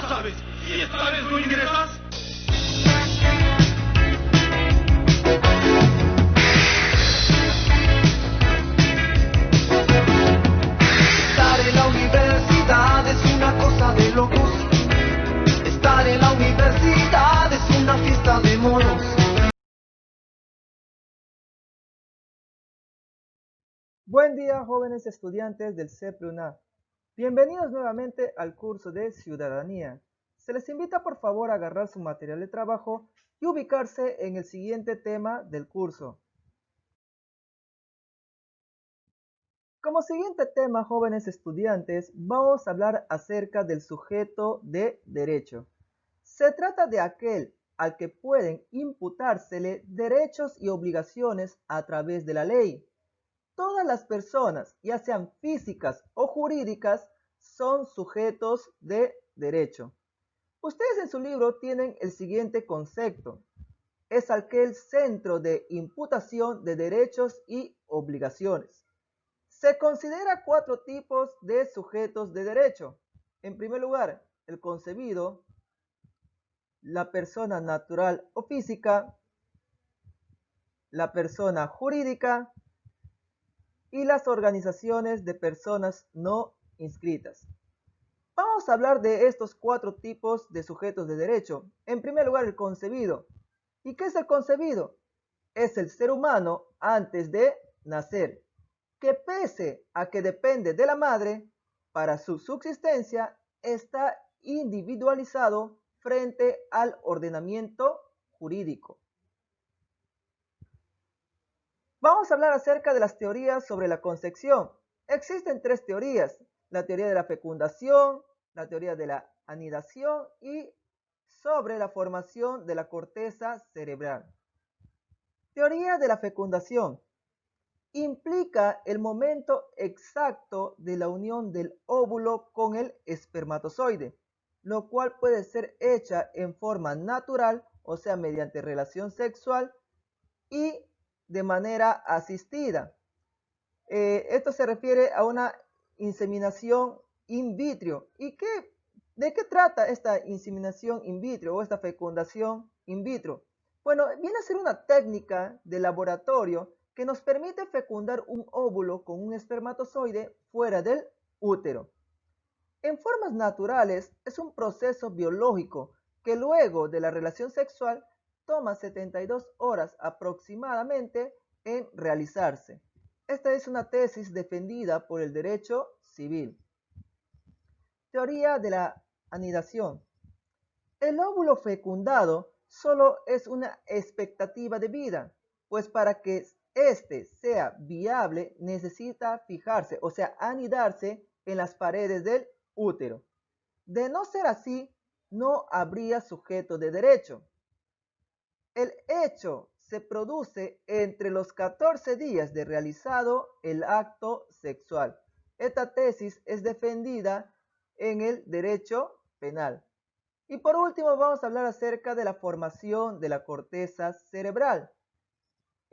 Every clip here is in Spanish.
sabes. Si esta vez no ingresas... Estar en la universidad es una cosa de locos. Estar en la universidad es una fiesta de monos. Buen día, jóvenes estudiantes del CEPRUNA. Bienvenidos nuevamente al curso de Ciudadanía. Se les invita por favor a agarrar su material de trabajo y ubicarse en el siguiente tema del curso. Como siguiente tema, jóvenes estudiantes, vamos a hablar acerca del sujeto de derecho. Se trata de aquel al que pueden imputársele derechos y obligaciones a través de la ley. Todas las personas, ya sean físicas o jurídicas, son sujetos de derecho. Ustedes en su libro tienen el siguiente concepto. Es aquel centro de imputación de derechos y obligaciones. Se considera 4 tipos de sujetos de derecho. En primer lugar, el concebido, la persona natural o física, la persona jurídica y las organizaciones de personas no inscritas. Vamos a hablar de estos 4 tipos de sujetos de derecho. En primer lugar, el concebido. ¿Y qué es el concebido? Es el ser humano antes de nacer, que pese a que depende de la madre, para su subsistencia está individualizado frente al ordenamiento jurídico. Vamos a hablar acerca de las teorías sobre la concepción. Existen 3 teorías: la teoría de la fecundación, la teoría de la anidación y sobre la formación de la corteza cerebral. Teoría de la fecundación. Implica el momento exacto de la unión del óvulo con el espermatozoide, lo cual puede ser hecha en forma natural, o sea, mediante relación sexual, y de manera asistida. Esto se refiere a una inseminación in vitro. ¿De qué trata esta inseminación in vitro o esta fecundación in vitro? Bueno, viene a ser una técnica de laboratorio que nos permite fecundar un óvulo con un espermatozoide fuera del útero. En formas naturales es un proceso biológico que luego de la relación sexual toma 72 horas aproximadamente en realizarse. Esta es una tesis defendida por el derecho civil. Teoría de la anidación. El óvulo fecundado solo es una expectativa de vida, pues para que éste sea viable necesita fijarse, o sea, anidarse en las paredes del útero. De no ser así, no habría sujeto de derecho. El hecho se produce entre los 14 días de realizado el acto sexual. Esta tesis es defendida en el derecho penal. Y por último vamos a hablar acerca de la formación de la corteza cerebral.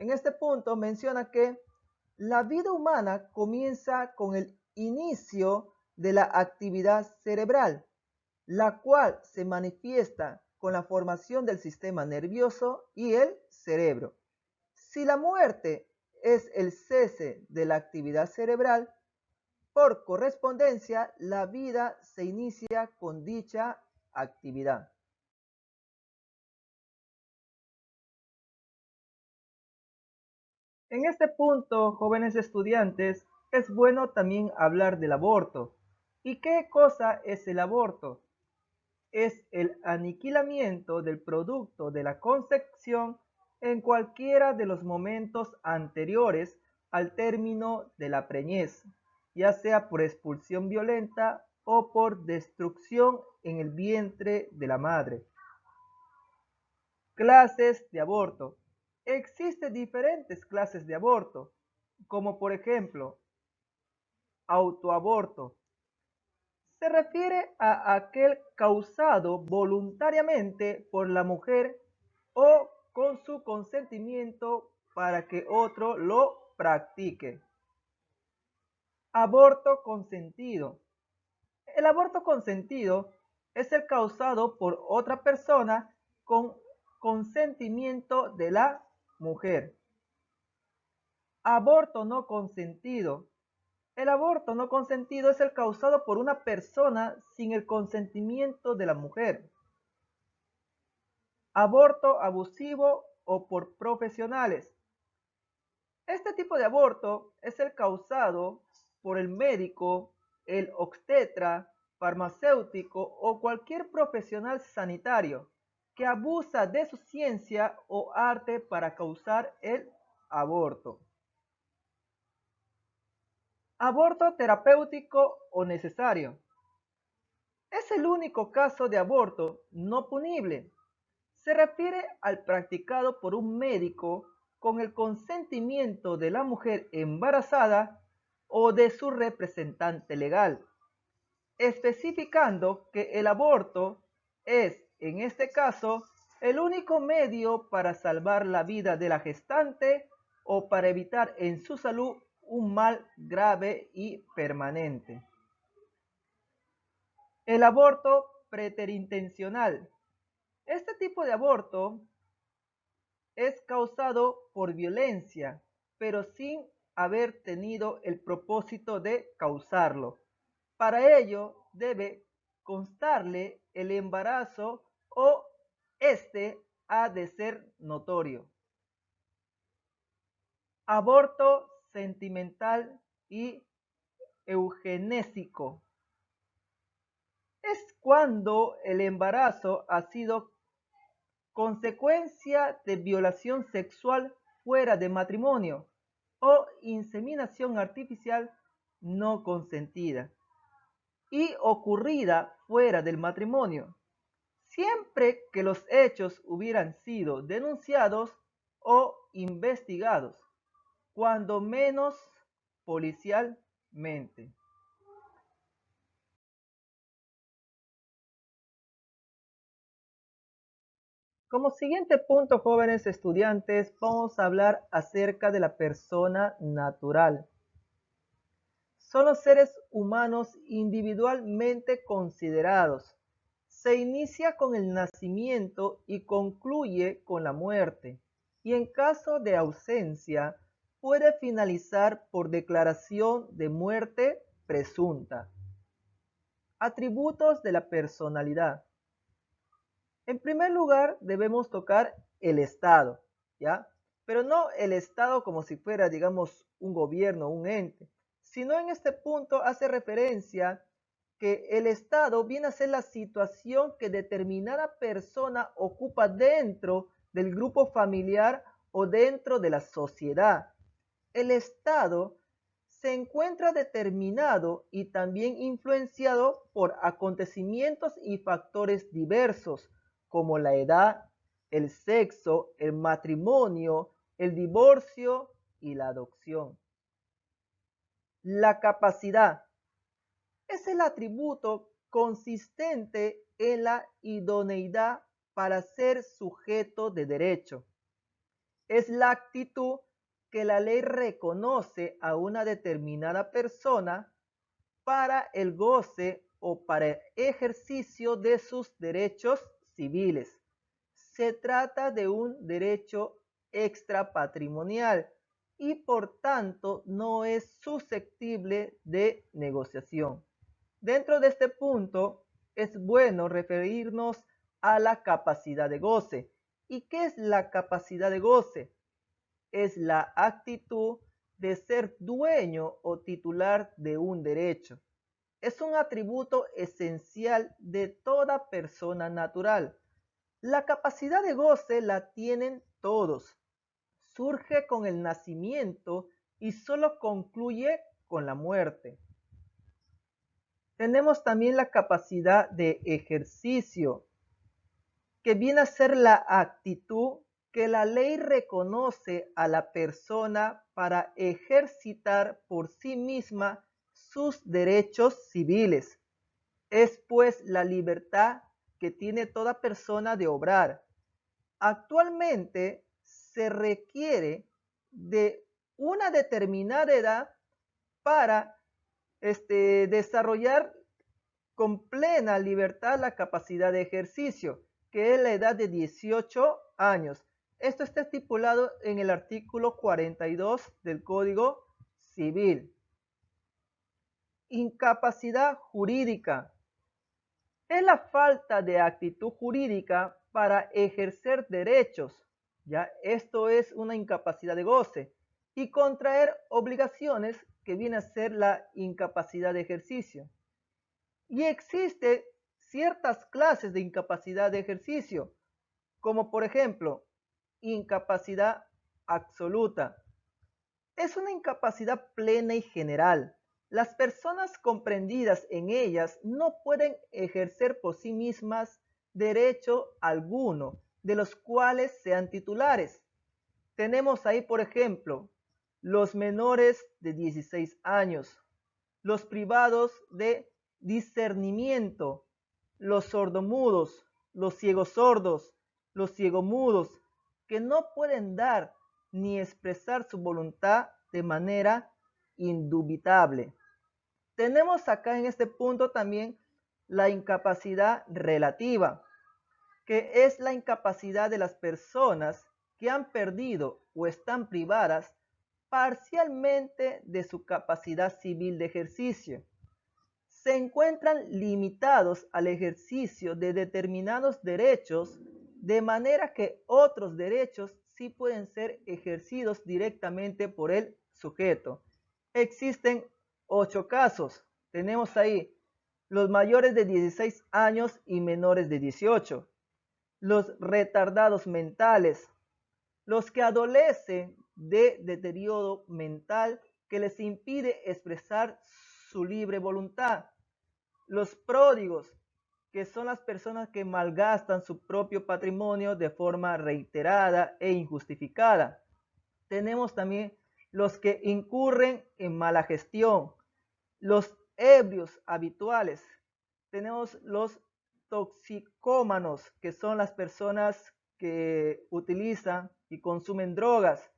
En este punto menciona que la vida humana comienza con el inicio de la actividad cerebral, la cual se manifiesta con la formación del sistema nervioso y el cerebro. Si la muerte es el cese de la actividad cerebral, por correspondencia, la vida se inicia con dicha actividad. En este punto, jóvenes estudiantes, es bueno también hablar del aborto. ¿Y qué cosa es el aborto? Es el aniquilamiento del producto de la concepción en cualquiera de los momentos anteriores al término de la preñez, ya sea por expulsión violenta o por destrucción en el vientre de la madre. Clases de aborto. Existen diferentes clases de aborto, como por ejemplo, autoaborto. Se refiere a aquel causado voluntariamente por la mujer o con su consentimiento para que otro lo practique. Aborto consentido. El aborto consentido es el causado por otra persona con consentimiento de la mujer. Aborto no consentido. El aborto no consentido es el causado por una persona sin el consentimiento de la mujer. Aborto abusivo o por profesionales. Este tipo de aborto es el causado por el médico, el obstetra, farmacéutico o cualquier profesional sanitario que abusa de su ciencia o arte para causar el aborto. Aborto terapéutico o necesario. Es el único caso de aborto no punible. Se refiere al practicado por un médico con el consentimiento de la mujer embarazada o de su representante legal, especificando que el aborto es, en este caso, el único medio para salvar la vida de la gestante o para evitar en su salud un mal grave y permanente. El aborto preterintencional. Este tipo de aborto es causado por violencia, pero sin haber tenido el propósito de causarlo. Para ello debe constarle el embarazo o este ha de ser notorio. Aborto sentimental y eugenésico. Es cuando el embarazo ha sido consecuencia de violación sexual fuera de matrimonio o inseminación artificial no consentida y ocurrida fuera del matrimonio, siempre que los hechos hubieran sido denunciados o investigados, cuando menos policialmente. Como siguiente punto, jóvenes estudiantes, vamos a hablar acerca de la persona natural. Son los seres humanos individualmente considerados. Se inicia con el nacimiento y concluye con la muerte, y en caso de ausencia puede finalizar por declaración de muerte presunta. Atributos de la personalidad. En primer lugar, debemos tocar el Estado, ¿ya? Pero no el Estado como si fuera, digamos, un gobierno, un ente, sino en este punto hace referencia que el Estado viene a ser la situación que determinada persona ocupa dentro del grupo familiar o dentro de la sociedad. El Estado se encuentra determinado y también influenciado por acontecimientos y factores diversos, como la edad, el sexo, el matrimonio, el divorcio y la adopción. La capacidad es el atributo consistente en la idoneidad para ser sujeto de derecho. Es la actitud que la ley reconoce a una determinada persona para el goce o para el ejercicio de sus derechos civiles. Se trata de un derecho extrapatrimonial y por tanto no es susceptible de negociación. Dentro de este punto es bueno referirnos a la capacidad de goce. ¿Y qué es la capacidad de goce? Es la actitud de ser dueño o titular de un derecho. Es un atributo esencial de toda persona natural. La capacidad de goce la tienen todos. Surge con el nacimiento y solo concluye con la muerte. Tenemos también la capacidad de ejercicio, que viene a ser la actitud que la ley reconoce a la persona para ejercitar por sí misma sus derechos civiles. Es pues la libertad que tiene toda persona de obrar. Actualmente se requiere de una determinada edad para desarrollar con plena libertad la capacidad de ejercicio, que es la edad de 18 años. Esto está estipulado en el artículo 42 del Código Civil. Incapacidad jurídica. Es la falta de actitud jurídica para ejercer derechos, ¿ya? Esto es una incapacidad de goce, y contraer obligaciones, que viene a ser la incapacidad de ejercicio. Y existen ciertas clases de incapacidad de ejercicio, como por ejemplo, incapacidad absoluta. Es una incapacidad plena y general. Las personas comprendidas en ellas no pueden ejercer por sí mismas derecho alguno, de los cuales sean titulares. Tenemos ahí, por ejemplo, los menores de 16 años, los privados de discernimiento, los sordomudos, los ciegos sordos, los ciegomudos, que no pueden dar ni expresar su voluntad de manera indubitable. Tenemos acá en este punto también la incapacidad relativa, que es la incapacidad de las personas que han perdido o están privadas parcialmente de su capacidad civil de ejercicio. Se encuentran limitados al ejercicio de determinados derechos, de manera que otros derechos sí pueden ser ejercidos directamente por el sujeto. Existen 8 casos. Tenemos ahí los mayores de 16 años y menores de 18, los retardados mentales, los que adolecen de deterioro mental que les impide expresar su libre voluntad, los pródigos, que son las personas que malgastan su propio patrimonio de forma reiterada e injustificada. Tenemos también los que incurren en mala gestión, los ebrios habituales. Tenemos los toxicómanos, que son las personas que utilizan y consumen drogas,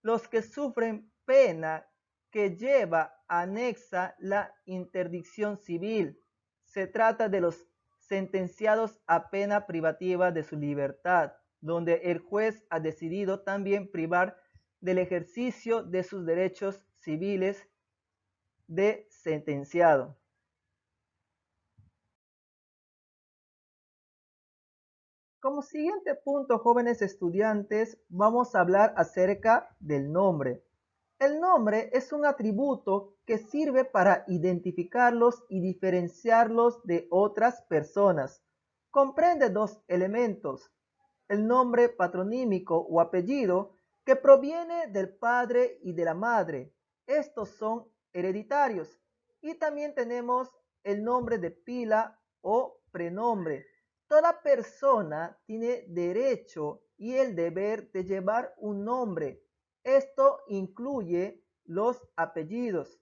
los que sufren pena que lleva anexa la interdicción civil. Se trata de los sentenciados a pena privativa de su libertad, donde el juez ha decidido también privar del ejercicio de sus derechos civiles de sentenciado. Como siguiente punto, jóvenes estudiantes, vamos a hablar acerca del nombre. El nombre es un atributo que sirve para identificarlos y diferenciarlos de otras personas. Comprende 2 elementos: el nombre patronímico o apellido, que proviene del padre y de la madre. Estos son hereditarios. Y también tenemos el nombre de pila o prenombre. Toda persona tiene derecho y el deber de llevar un nombre. Esto incluye los apellidos.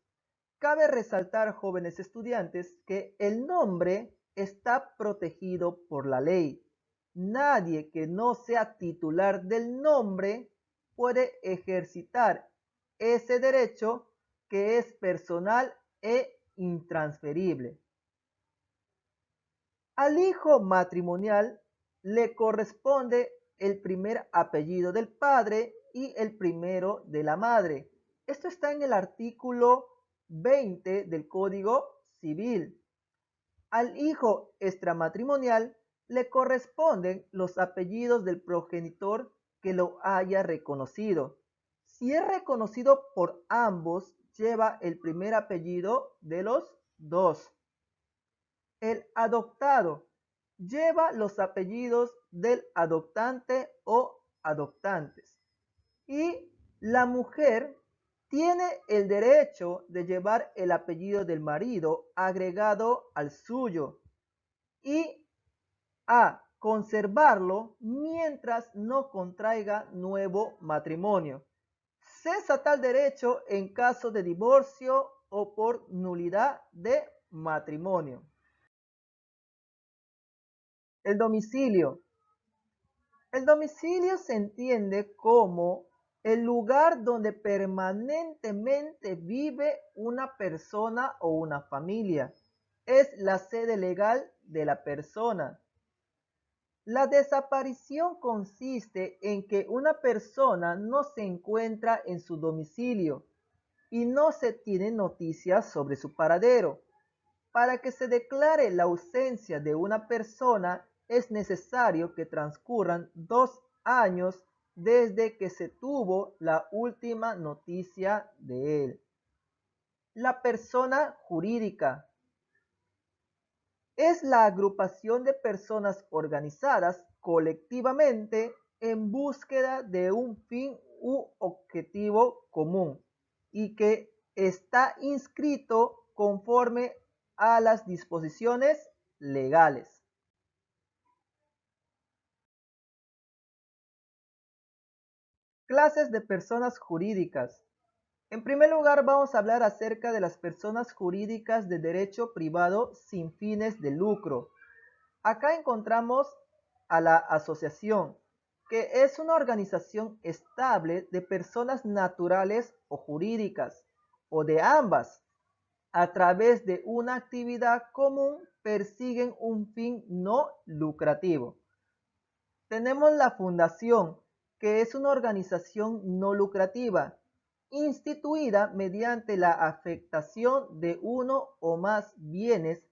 Cabe resaltar, jóvenes estudiantes, que el nombre está protegido por la ley. Nadie que no sea titular del nombre puede ejercitar ese derecho, que es personal e intransferible. Al hijo matrimonial le corresponde el primer apellido del padre y el primero de la madre. Esto está en el artículo 20 del Código Civil. Al hijo extramatrimonial le corresponden los apellidos del progenitor que lo haya reconocido. Si es reconocido por ambos, lleva el primer apellido de los dos. El adoptado lleva los apellidos del adoptante o adoptantes. Y la mujer tiene el derecho de llevar el apellido del marido agregado al suyo y a conservarlo mientras no contraiga nuevo matrimonio. Cesa tal derecho en caso de divorcio o por nulidad de matrimonio. El domicilio. El domicilio se entiende como el lugar donde permanentemente vive una persona o una familia. es la sede legal de la persona. La desaparición consiste en que una persona no se encuentra en su domicilio y no se tiene noticias sobre su paradero. Para que se declare la ausencia de una persona es necesario que transcurran 2 años desde que se tuvo la última noticia de él. La persona jurídica es la agrupación de personas organizadas colectivamente en búsqueda de un fin u objetivo común y que está inscrito conforme a las disposiciones legales. Clases de personas jurídicas. En primer lugar, vamos a hablar acerca de las personas jurídicas de derecho privado sin fines de lucro. Acá encontramos a la asociación, que es una organización estable de personas naturales o jurídicas, o de ambas. A través de una actividad común persiguen un fin no lucrativo. Tenemos la fundación, que es una organización no lucrativa, instituida mediante la afectación de uno o más bienes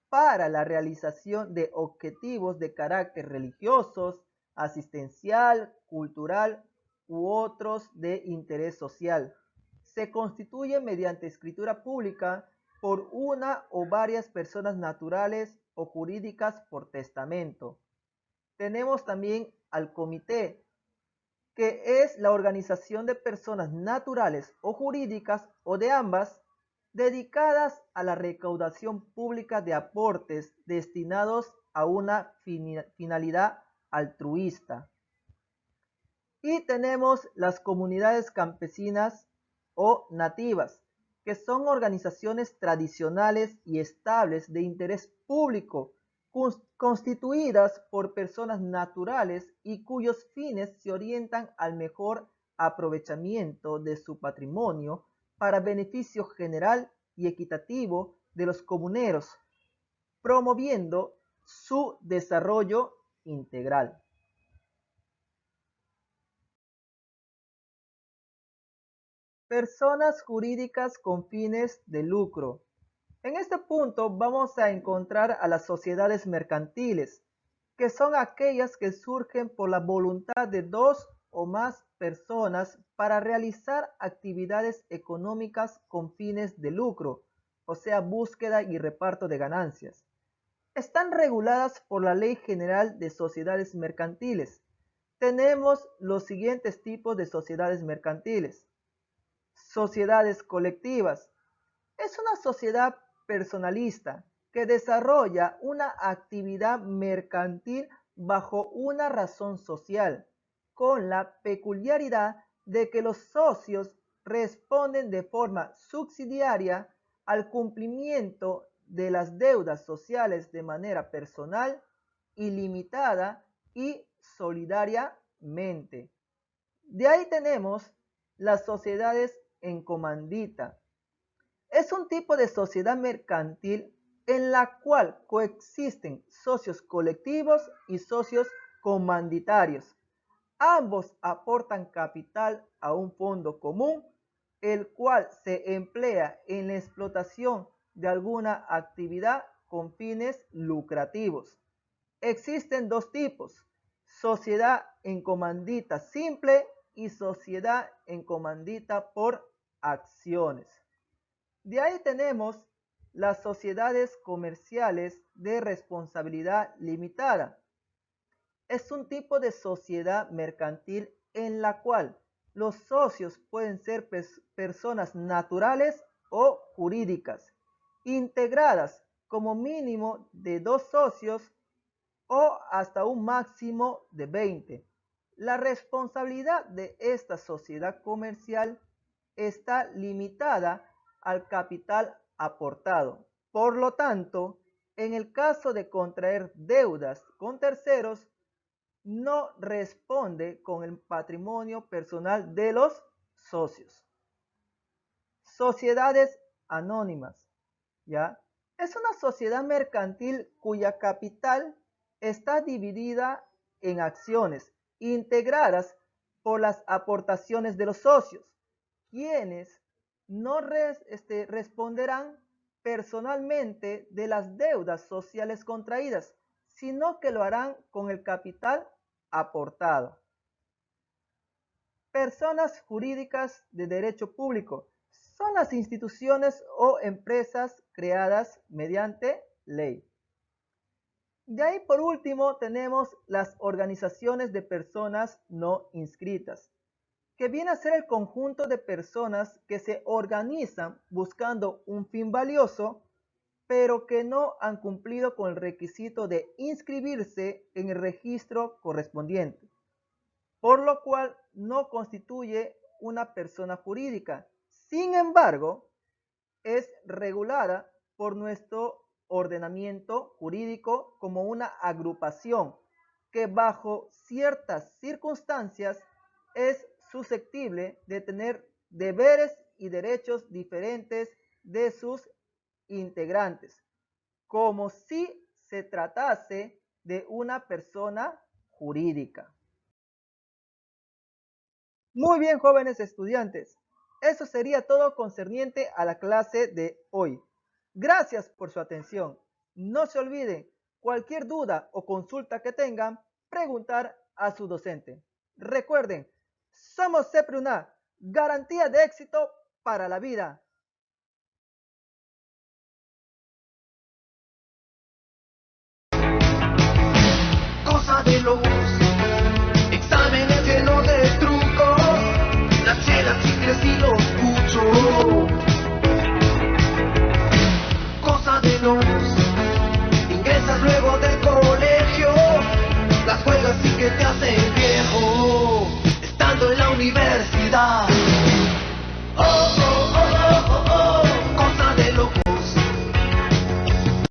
para la realización de objetivos de carácter religiosos, asistencial, cultural u otros de interés social. Se constituye mediante escritura pública por una o varias personas naturales o jurídicas por testamento. Tenemos también al comité, que es la organización de personas naturales o jurídicas o de ambas dedicadas a la recaudación pública de aportes destinados a una finalidad altruista. Y tenemos las comunidades campesinas o nativas, que son organizaciones tradicionales y estables de interés público, constituidas por personas naturales y cuyos fines se orientan al mejor aprovechamiento de su patrimonio para beneficio general y equitativo de los comuneros, promoviendo su desarrollo integral. Personas jurídicas con fines de lucro. En este punto vamos a encontrar a las sociedades mercantiles, que son aquellas que surgen por la voluntad de dos o más personas para realizar actividades económicas con fines de lucro, o sea, búsqueda y reparto de ganancias. Están reguladas por la Ley General de Sociedades Mercantiles. Tenemos los siguientes tipos de sociedades mercantiles. Sociedades colectivas. Es una sociedad personalista que desarrolla una actividad mercantil bajo una razón social, con la peculiaridad de que los socios responden de forma subsidiaria al cumplimiento de las deudas sociales de manera personal, ilimitada y solidariamente. De ahí tenemos las sociedades en comandita. Es un tipo de sociedad mercantil en la cual coexisten socios colectivos y socios comanditarios. Ambos aportan capital a un fondo común, el cual se emplea en la explotación de alguna actividad con fines lucrativos. Existen dos tipos: sociedad en comandita simple y sociedad en comandita por acciones. De ahí tenemos las sociedades comerciales de responsabilidad limitada. Es un tipo de sociedad mercantil en la cual los socios pueden ser personas naturales o jurídicas, integradas como mínimo de 2 socios o hasta un máximo de 20. La responsabilidad de esta sociedad comercial está limitada al capital aportado. Por lo tanto, en el caso de contraer deudas con terceros, no responde con el patrimonio personal de los socios. Sociedades anónimas, ¿ya? Es una sociedad mercantil cuya capital está dividida en acciones integradas por las aportaciones de los socios, quienes no responderán personalmente de las deudas sociales contraídas, sino que lo harán con el capital aportado. Personas jurídicas de derecho público son las instituciones o empresas creadas mediante ley. De ahí, por último, tenemos las organizaciones de personas no inscritas, que viene a ser el conjunto de personas que se organizan buscando un fin valioso, pero que no han cumplido con el requisito de inscribirse en el registro correspondiente, por lo cual no constituye una persona jurídica. Sin embargo, es regulada por nuestro ordenamiento jurídico como una agrupación que bajo ciertas circunstancias es susceptible de tener deberes y derechos diferentes de sus integrantes, como si se tratase de una persona jurídica. Muy bien, jóvenes estudiantes, eso sería todo concerniente a la clase de hoy. Gracias por su atención. No se olviden, cualquier duda o consulta que tengan, preguntar a su docente. Recuerden, somos CEPRUNA, garantía de éxito para la vida. Cosa de locos, exámenes llenos de trucos, las chelas, chicles y los puchos. Cosa de locos, ingresas luego del colegio, las juegas sí que te hacen viejo, estando en la universidad.